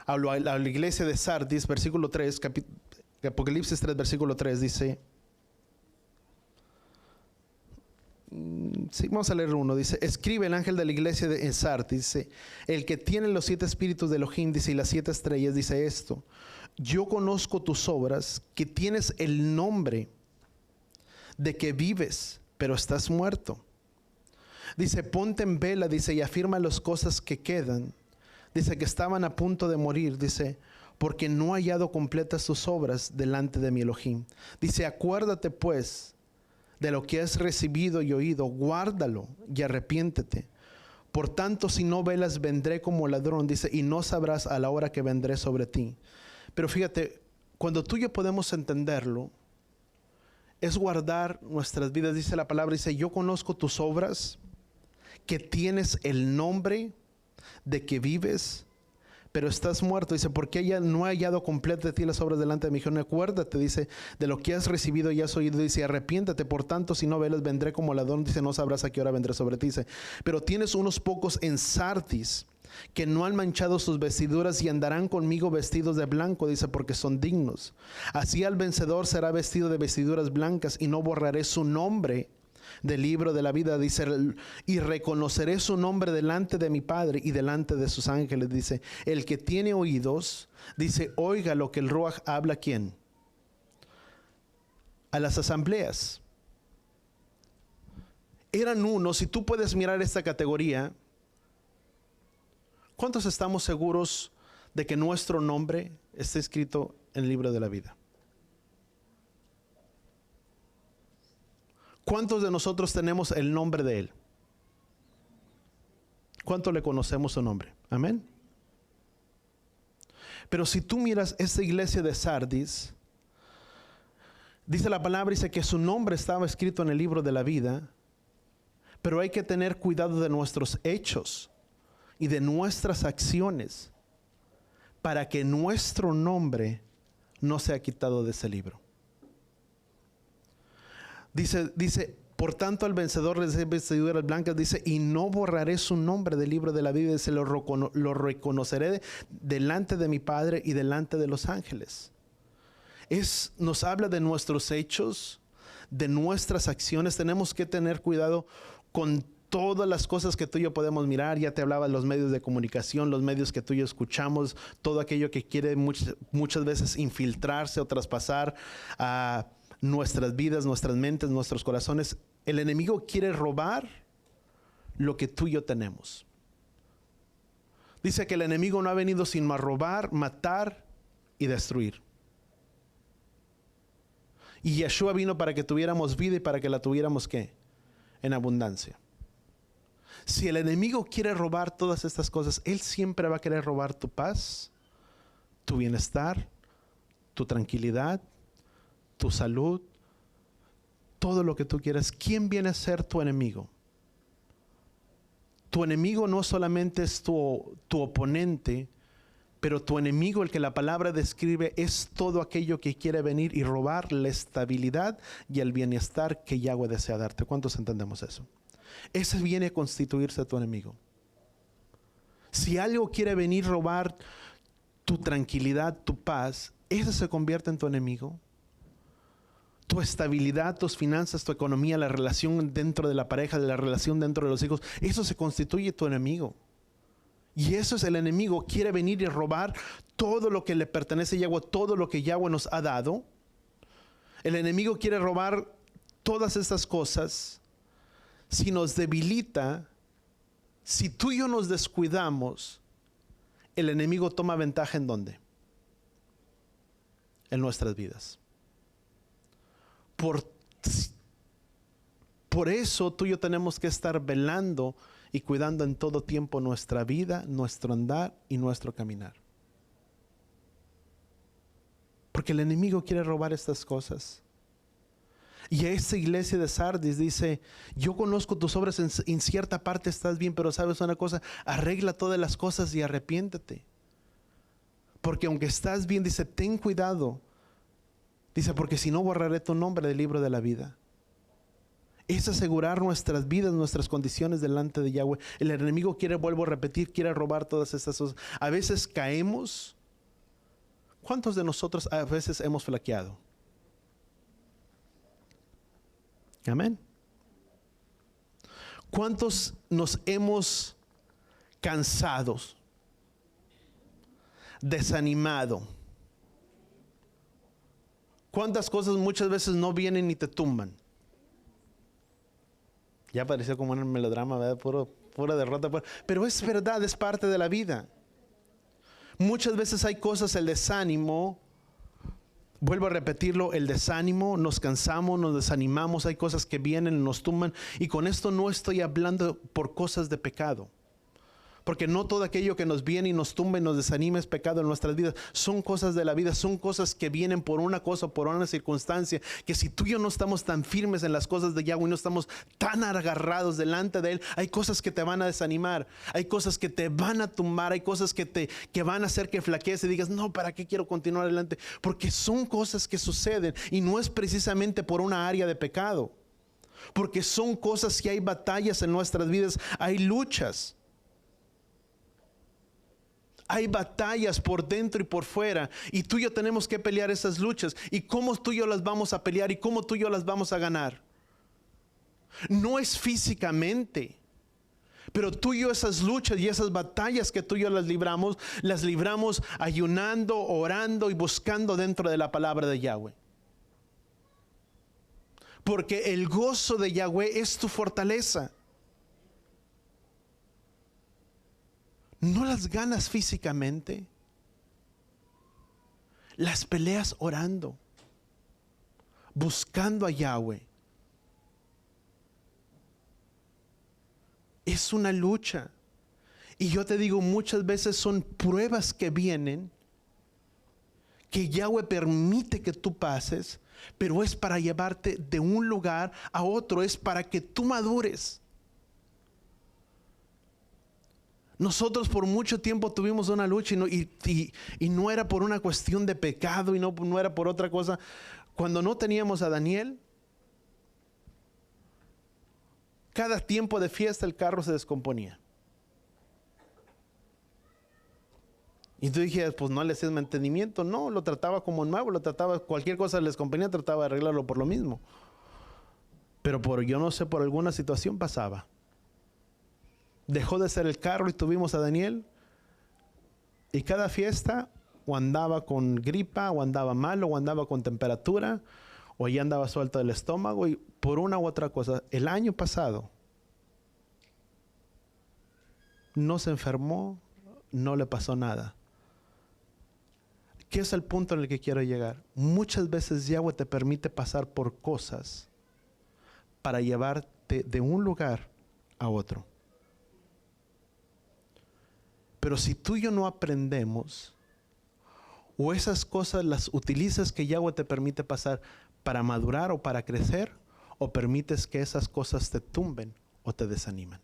[SPEAKER 1] a la iglesia de Sardis, versículo 3, Apocalipsis 3, versículo 3 dice, sí, vamos a leer uno, dice, escribe el ángel de la iglesia en Sardis, dice, el que tiene los 7 espíritus de Elohim, dice, y las 7 estrellas, dice esto, yo conozco tus obras, que tienes el nombre de que vives, pero estás muerto. Dice, ponte en vela, dice, y afirma las cosas que quedan. Dice que estaban a punto de morir, dice, porque no he hallado completas tus obras delante de mi Elohim. Dice, acuérdate pues de lo que has recibido y oído, guárdalo y arrepiéntete. Por tanto, si no velas, vendré como ladrón, dice, y no sabrás a la hora que vendré sobre ti. Pero fíjate, cuando tú y yo podemos entenderlo, es guardar nuestras vidas. Dice la palabra, dice, yo conozco tus obras, que tienes el nombre de que vives, pero estás muerto. Dice, porque ella no ha hallado completas de ti las obras delante de mi Jehová. Acuérdate, dice, de lo que has recibido y has oído. Dice, arrepiéntate, por tanto, si no velas, vendré como ladrón. Dice, no sabrás a qué hora vendré sobre ti. Dice, pero tienes unos pocos en Sardis que no han manchado sus vestiduras y andarán conmigo vestidos de blanco, dice, porque son dignos. Así al vencedor será vestido de vestiduras blancas y no borraré su nombre del libro de la vida. Dice, y reconoceré su nombre delante de mi Padre y delante de sus ángeles. Dice, el que tiene oídos, dice, oiga lo que el Ruach habla. ¿Quién? A las asambleas. Eran unos, si tú puedes mirar esta categoría, ¿cuántos estamos seguros de que nuestro nombre está escrito en el libro de la vida? ¿Cuántos de nosotros tenemos el nombre de Él? ¿Cuánto le conocemos su nombre? Amén. Pero si tú miras esta iglesia de Sardis, dice la palabra, dice que su nombre estaba escrito en el libro de la vida, pero hay que tener cuidado de nuestros hechos y de nuestras acciones para que nuestro nombre no sea quitado de ese libro. Dice, por tanto al vencedor le daré vestiduras blancas, dice, y no borraré su nombre del libro de la vida, dice, lo reconoceré delante de mi Padre y delante de los ángeles. Nos habla de nuestros hechos, de nuestras acciones. Tenemos que tener cuidado con todas las cosas que tú y yo podemos mirar. Ya te hablaba de los medios de comunicación, los medios que tú y yo escuchamos, todo aquello que quiere muchas veces infiltrarse o traspasar a nuestras vidas, nuestras mentes, nuestros corazones. El enemigo quiere robar lo que tú y yo tenemos. Dice que el enemigo no ha venido sino a robar, matar y destruir. Y Yeshua vino para que tuviéramos vida y para que la tuviéramos ¿qué? En abundancia. Si el enemigo quiere robar todas estas cosas, él siempre va a querer robar tu paz, tu bienestar, tu tranquilidad, tu salud, todo lo que tú quieras. ¿Quién viene a ser tu enemigo? Tu enemigo no solamente es tu oponente, pero tu enemigo, el que la palabra describe, es todo aquello que quiere venir y robar la estabilidad y el bienestar que Yahweh desea darte. ¿Cuántos entendemos eso? Ese viene a constituirse tu enemigo. Si algo quiere venir a robar tu tranquilidad, tu paz, ese se convierte en tu enemigo. Tu estabilidad, tus finanzas, tu economía, la relación dentro de la pareja, de la relación dentro de los hijos, eso se constituye tu enemigo. Y eso es el enemigo, quiere venir y robar todo lo que le pertenece a Yahweh, todo lo que Yahweh nos ha dado. El enemigo quiere robar todas estas cosas. Si nos debilita, si tú y yo nos descuidamos, el enemigo toma ventaja ¿en dónde? En nuestras vidas. Por eso tú y yo tenemos que estar velando y cuidando en todo tiempo nuestra vida, nuestro andar y nuestro caminar. Porque el enemigo quiere robar estas cosas. Y a esta iglesia de Sardis dice, yo conozco tus obras, en cierta parte estás bien, pero sabes una cosa, arregla todas las cosas y arrepiéntete. Porque aunque estás bien, dice, ten cuidado. Dice, porque si no borraré tu nombre del libro de la vida. Es asegurar nuestras vidas, nuestras condiciones delante de Yahweh. El enemigo quiere, vuelvo a repetir, quiere robar todas estas cosas. A veces caemos. ¿Cuántos de nosotros a veces hemos flaqueado? Amén. ¿Cuántos nos hemos cansado, desanimado? ¿Cuántas cosas muchas veces no vienen y te tumban? Ya pareció como un melodrama, ¿verdad? Pura derrota. Pero es verdad, es parte de la vida. Muchas veces hay cosas, el desánimo, vuelvo a repetirlo, el desánimo, nos cansamos, nos desanimamos, hay cosas que vienen, nos tumban. Y con esto no estoy hablando por cosas de pecado. Porque no todo aquello que nos viene y nos tumba y nos desanima es pecado en nuestras vidas. Son cosas de la vida, son cosas que vienen por una cosa o por una circunstancia. Que si tú y yo no estamos tan firmes en las cosas de Yahweh, no estamos tan agarrados delante de Él, hay cosas que te van a desanimar, hay cosas que te van a tumbar, hay cosas que van a hacer que flaquees y digas, no, ¿para qué quiero continuar adelante? Porque son cosas que suceden y no es precisamente por una área de pecado. Porque son cosas que hay batallas en nuestras vidas, hay luchas. Hay batallas por dentro y por fuera. Y tú y yo tenemos que pelear esas luchas. ¿Y cómo tú y yo las vamos a pelear? ¿Y cómo tú y yo las vamos a ganar? No es físicamente. Pero tú y yo esas luchas y esas batallas que tú y yo las libramos ayunando, orando y buscando dentro de la palabra de Yahweh. Porque el gozo de Yahweh es tu fortaleza. No las ganas físicamente. Las peleas orando, buscando a Yahweh. Es una lucha. Y yo te digo, muchas veces son pruebas que vienen, que Yahweh permite que tú pases, pero es para llevarte de un lugar a otro, es para que tú madures. Nosotros por mucho tiempo tuvimos una lucha y no era por una cuestión de pecado y no era por otra cosa. Cuando no teníamos a Daniel, cada tiempo de fiesta el carro se descomponía. Y tú dijiste, pues no le hacías mantenimiento. No, lo trataba como nuevo, cualquier cosa les descomponía, trataba de arreglarlo por lo mismo. Pero yo no sé, por alguna situación pasaba. Dejó de ser el carro y tuvimos a Daniel. Y cada fiesta o andaba con gripa, o andaba mal, o andaba con temperatura, o ya andaba suelto del estómago, y por una u otra cosa. El año pasado no se enfermó, no le pasó nada. ¿Qué es el punto en el que quiero llegar? Muchas veces Yahweh te permite pasar por cosas para llevarte de un lugar a otro. Pero si tú y yo no aprendemos, o esas cosas las utilizas que Yahweh te permite pasar para madurar o para crecer, o permites que esas cosas te tumben o te desaniman.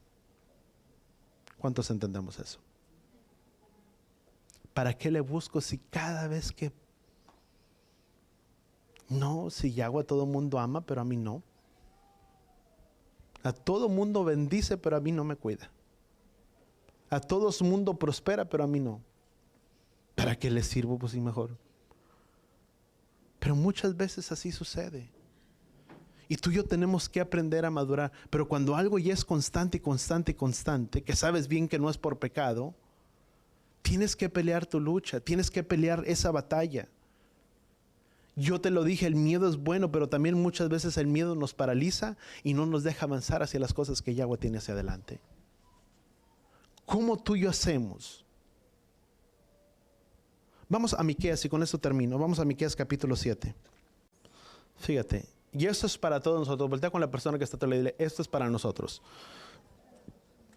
[SPEAKER 1] ¿Cuántos entendemos eso? ¿Para qué le busco si cada vez que... No, si Yahweh a todo mundo ama, pero a mí no. A todo mundo bendice, pero a mí no me cuida. A todo mundo prospera, pero a mí no. ¿Para qué le sirvo? Pues sí, mejor. Pero muchas veces así sucede. Y tú y yo tenemos que aprender a madurar. Pero cuando algo ya es constante, que sabes bien que no es por pecado, tienes que pelear tu lucha, tienes que pelear esa batalla. Yo te lo dije, el miedo es bueno, pero también muchas veces el miedo nos paraliza y no nos deja avanzar hacia las cosas que Yahweh tiene hacia adelante. ¿Cómo tú y yo hacemos? Vamos a Miqueas y con esto termino. Vamos a Miqueas capítulo 7. Fíjate, y esto es para todos nosotros. Voltea con la persona que está a tu lado y dile, esto es para nosotros.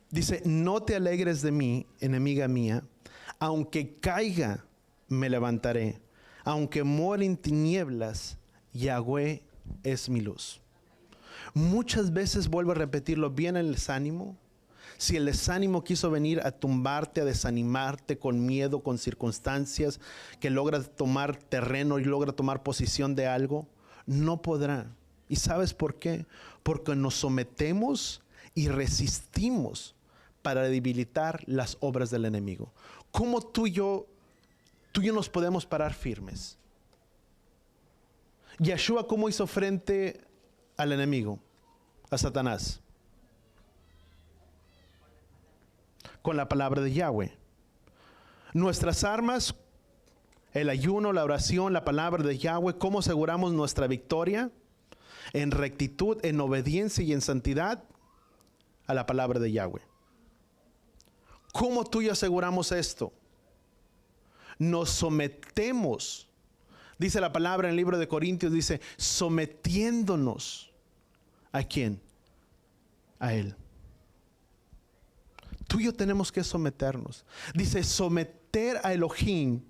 [SPEAKER 1] Dice, no te alegres de mí, enemiga mía, aunque caiga, me levantaré. Aunque muera en tinieblas, Yahweh es mi luz. Muchas veces, vuelvo a repetirlo, viene el desánimo. Si el desánimo quiso venir a tumbarte, a desanimarte con miedo, con circunstancias, que logra tomar terreno y logra tomar posición de algo, no podrá. ¿Y sabes por qué? Porque nos sometemos y resistimos para debilitar las obras del enemigo. ¿Cómo tú y yo nos podemos parar firmes? Yeshua, ¿cómo hizo frente al enemigo, a Satanás? Con la palabra de Yahweh. Nuestras armas, el ayuno, la oración, la palabra de Yahweh. ¿Cómo aseguramos nuestra victoria? En rectitud, en obediencia y en santidad a la palabra de Yahweh. ¿Cómo tú y yo aseguramos esto? Nos sometemos. Dice la palabra en el libro de Corintios, dice, sometiéndonos. ¿A quién? A Él. Tú y yo tenemos que someternos. Dice, someter a Elohim,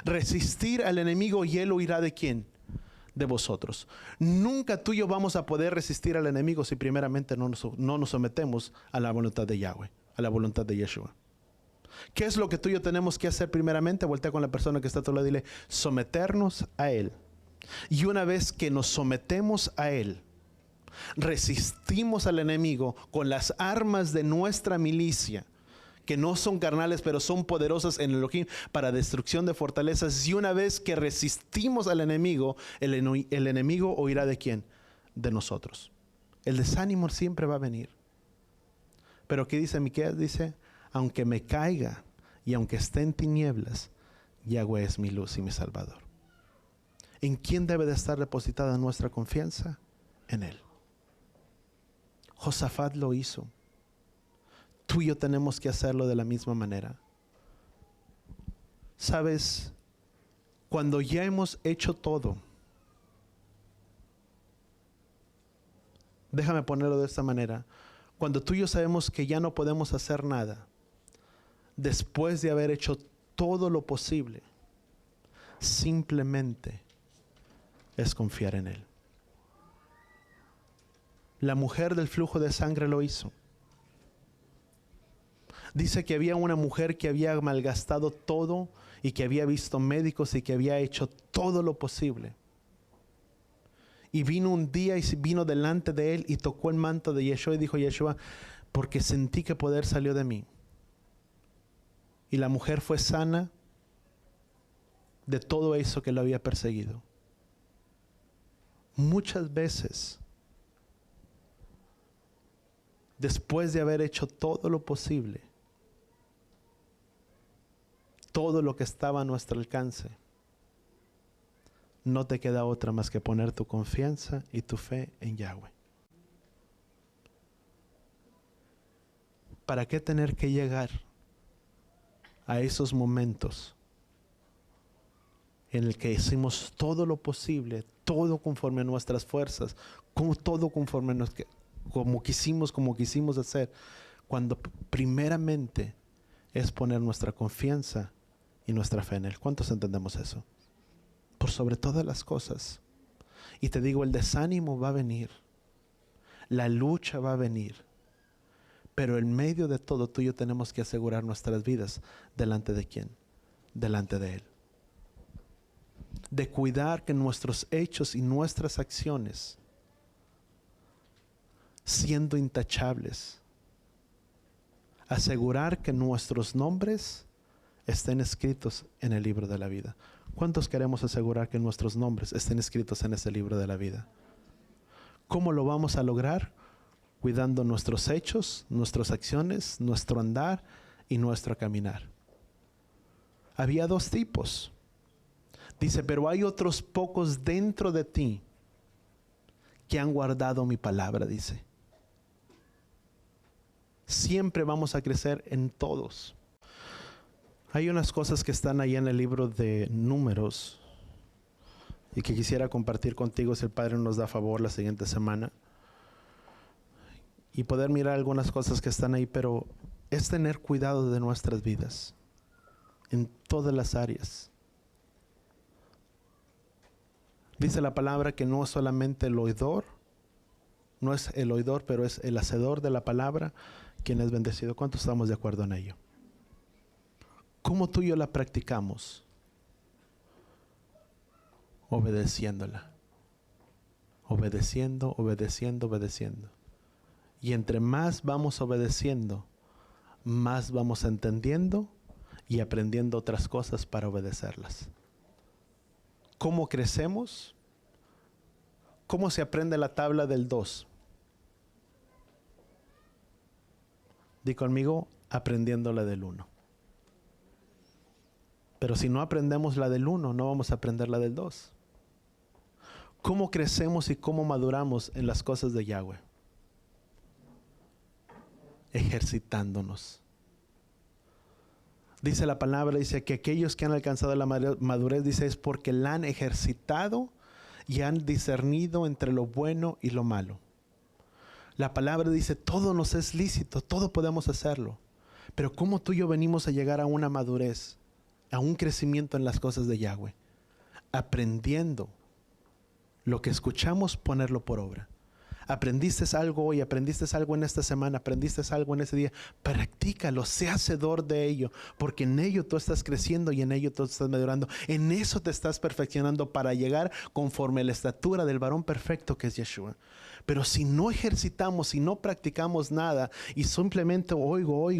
[SPEAKER 1] resistir al enemigo y Él huirá ¿de quién? De vosotros. Nunca tú y yo vamos a poder resistir al enemigo si primeramente no nos sometemos a la voluntad de Yahweh, a la voluntad de Yeshua. ¿Qué es lo que tú y yo tenemos que hacer primeramente? Voltea con la persona que está a tu lado y dile, someternos a Él. Y una vez que nos sometemos a Él, resistimos al enemigo con las armas de nuestra milicia, que no son carnales, pero son poderosas en Elohim para destrucción de fortalezas. Y una vez que resistimos al enemigo, el enemigo huirá ¿de quién? De nosotros. El desánimo siempre va a venir. Pero ¿qué dice Miqueas? Dice, aunque me caiga y aunque esté en tinieblas, Yahweh es mi luz y mi salvador. ¿En quién debe de estar depositada nuestra confianza? En Él. Josafat lo hizo. Tú y yo tenemos que hacerlo de la misma manera. ¿Sabes? Cuando ya hemos hecho todo, déjame ponerlo de esta manera. Cuando tú y yo sabemos que ya no podemos hacer nada, después de haber hecho todo lo posible, simplemente es confiar en Él. La mujer del flujo de sangre lo hizo. Dice que había una mujer que había malgastado todo y que había visto médicos y que había hecho todo lo posible. Y vino un día y vino delante de él y tocó el manto de Yeshua y dijo, Yeshua, porque sentí que poder salió de mí. Y la mujer fue sana de todo eso que lo había perseguido. Muchas veces, después de haber hecho todo lo posible, todo lo que estaba a nuestro alcance, no te queda otra más que poner tu confianza y tu fe en Yahweh. ¿Para qué tener que llegar a esos momentos en el que hicimos todo lo posible, todo conforme a nuestras fuerzas, todo conforme a como quisimos hacer, cuando primeramente es poner nuestra confianza y nuestra fe en Él? ¿Cuántos entendemos eso? Por sobre todas las cosas. Y te digo, el desánimo va a venir, la lucha va a venir, pero en medio de todo tú y yo tenemos que asegurar nuestras vidas. ¿Delante de quién? Delante de Él. De cuidar que nuestros hechos y nuestras acciones, siendo intachables, asegurar que nuestros nombres estén escritos en el libro de la vida. ¿Cuántos queremos asegurar que nuestros nombres estén escritos en ese libro de la vida? ¿Cómo lo vamos a lograr? Cuidando nuestros hechos, nuestras acciones, nuestro andar y nuestro caminar. Había dos tipos. Dice, pero hay otros pocos dentro de ti que han guardado mi palabra, dice. Siempre vamos a crecer en todos. Hay unas cosas que están ahí en el libro de Números y que quisiera compartir contigo si el Padre nos da favor la siguiente semana. Y poder mirar algunas cosas que están ahí, pero es tener cuidado de nuestras vidas en todas las áreas. Dice la palabra que no es solamente el oidor, no es el oidor, pero es el hacedor de la palabra quien es bendecido. ¿Cuántos estamos de acuerdo en ello? ¿Cómo tú y yo la practicamos? Obedeciéndola. Obedeciendo, obedeciendo, obedeciendo. Y entre más vamos obedeciendo, más vamos entendiendo y aprendiendo otras cosas para obedecerlas. ¿Cómo crecemos? ¿Cómo se aprende la tabla del 2? Di conmigo, aprendiendo la del 1. Pero si no aprendemos la del 1, no vamos a aprender la del 2. ¿Cómo crecemos y cómo maduramos en las cosas de Yahweh? Ejercitándonos. Dice la palabra, dice que aquellos que han alcanzado la madurez, dice, es porque la han ejercitado y han discernido entre lo bueno y lo malo. La palabra dice, todo nos es lícito, todo podemos hacerlo. Pero ¿cómo tú y yo venimos a llegar a una madurez, a un crecimiento en las cosas de Yahweh? Aprendiendo lo que escuchamos, ponerlo por obra. Aprendiste algo hoy, aprendiste algo en esta semana, aprendiste algo en ese día, practícalo, sé hacedor de ello, porque en ello tú estás creciendo y en ello tú estás madurando. En eso te estás perfeccionando para llegar conforme a la estatura del varón perfecto que es Yeshua. Pero si no ejercitamos, si no practicamos nada y simplemente oigo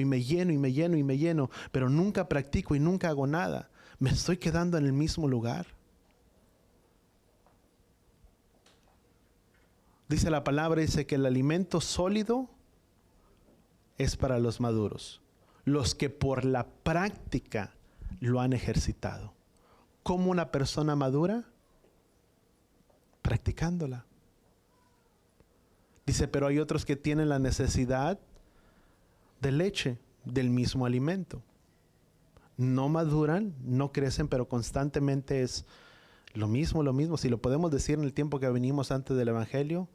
[SPEAKER 1] y me lleno, pero nunca practico y nunca hago nada, me estoy quedando en el mismo lugar. Dice la palabra, dice que el alimento sólido es para los maduros, los que por la práctica lo han ejercitado. ¿Cómo una persona madura? Practicándola. Dice, pero hay otros que tienen la necesidad de leche, del mismo alimento. No maduran, no crecen, pero constantemente es lo mismo, lo mismo. Si lo podemos decir en el tiempo que venimos antes del Evangelio,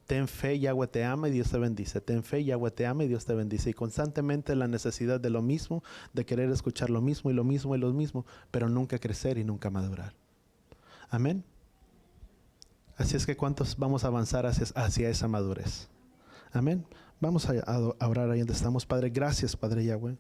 [SPEAKER 1] ten fe, Yahweh te ama y Dios te bendice. Ten fe, Yahweh te ama y Dios te bendice. Y constantemente la necesidad de lo mismo, de querer escuchar lo mismo y lo mismo y lo mismo, pero nunca crecer y nunca madurar. Amén. Así es que ¿cuántos vamos a avanzar hacia esa madurez? Amén. Vamos a orar ahí donde estamos. Padre, gracias, Padre Yahweh,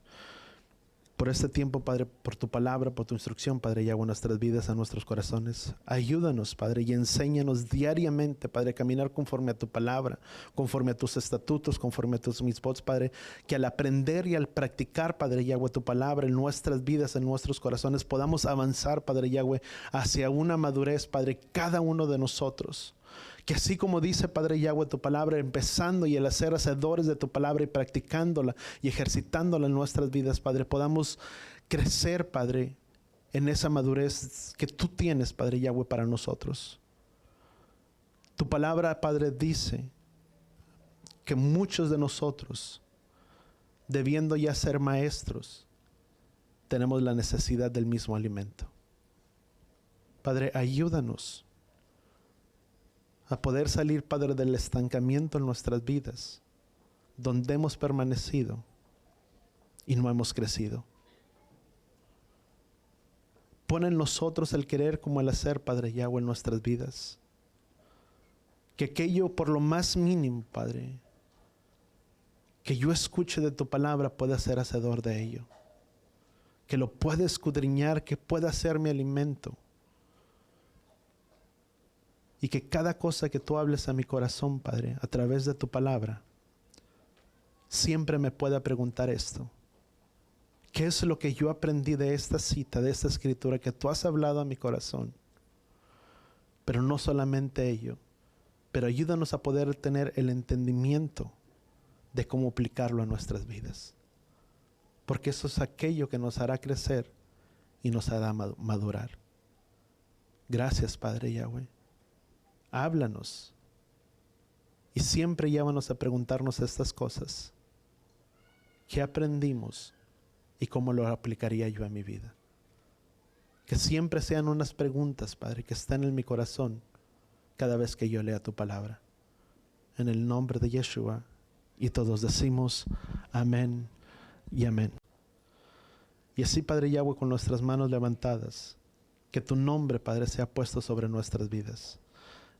[SPEAKER 1] por este tiempo, Padre, por tu palabra, por tu instrucción, Padre Yahweh, en nuestras vidas, en nuestros corazones. Ayúdanos, Padre, y enséñanos diariamente, Padre, a caminar conforme a tu palabra, conforme a tus estatutos, conforme a tus mitzvot, Padre, que al aprender y al practicar, Padre Yahweh, tu palabra en nuestras vidas, en nuestros corazones, podamos avanzar, Padre Yahweh, hacia una madurez, Padre, cada uno de nosotros. Que así como dice, Padre Yahweh, tu palabra, empezando y el hacer hacedores de tu palabra y practicándola y ejercitándola en nuestras vidas, Padre, podamos crecer, Padre, en esa madurez que tú tienes, Padre Yahweh, para nosotros. Tu palabra, Padre, dice que muchos de nosotros, debiendo ya ser maestros, tenemos la necesidad del mismo alimento. Padre, ayúdanos a poder salir, Padre, del estancamiento en nuestras vidas, donde hemos permanecido y no hemos crecido. Pon en nosotros el querer como el hacer, Padre Yahweh, en nuestras vidas. Que aquello por lo más mínimo, Padre, que yo escuche de tu palabra pueda ser hacedor de ello. Que lo pueda escudriñar, que pueda ser mi alimento. Y que cada cosa que tú hables a mi corazón, Padre, a través de tu palabra, siempre me pueda preguntar esto. ¿Qué es lo que yo aprendí de esta cita, de esta escritura que tú has hablado a mi corazón? Pero no solamente ello, pero ayúdanos a poder tener el entendimiento de cómo aplicarlo a nuestras vidas. Porque eso es aquello que nos hará crecer y nos hará madurar. Gracias, Padre Yahweh. Háblanos y siempre llévanos a preguntarnos estas cosas. ¿Qué aprendimos y cómo lo aplicaría yo a mi vida? Que siempre sean unas preguntas, Padre, que estén en mi corazón cada vez que yo lea tu palabra. En el nombre de Yeshua, y todos decimos amén y amén. Y así, Padre Yahweh, con nuestras manos levantadas, que tu nombre, Padre, sea puesto sobre nuestras vidas.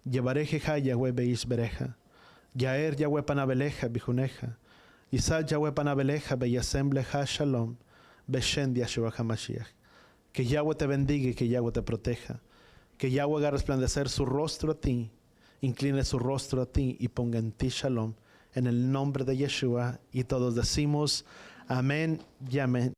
[SPEAKER 1] Yevarejeja Yahweh beish bereja, Yaer Yahweh panabeleja bijuneja, Isaac Yahweh panabeleja beyasem leja shalom, Beshen Yahshua HaMashiach. Que Yahweh te bendiga y que Yahweh te proteja. Que Yahweh haga resplandecer su rostro a ti, incline su rostro a ti y ponga en ti shalom. En el nombre de Yeshua, y todos decimos amén y amén.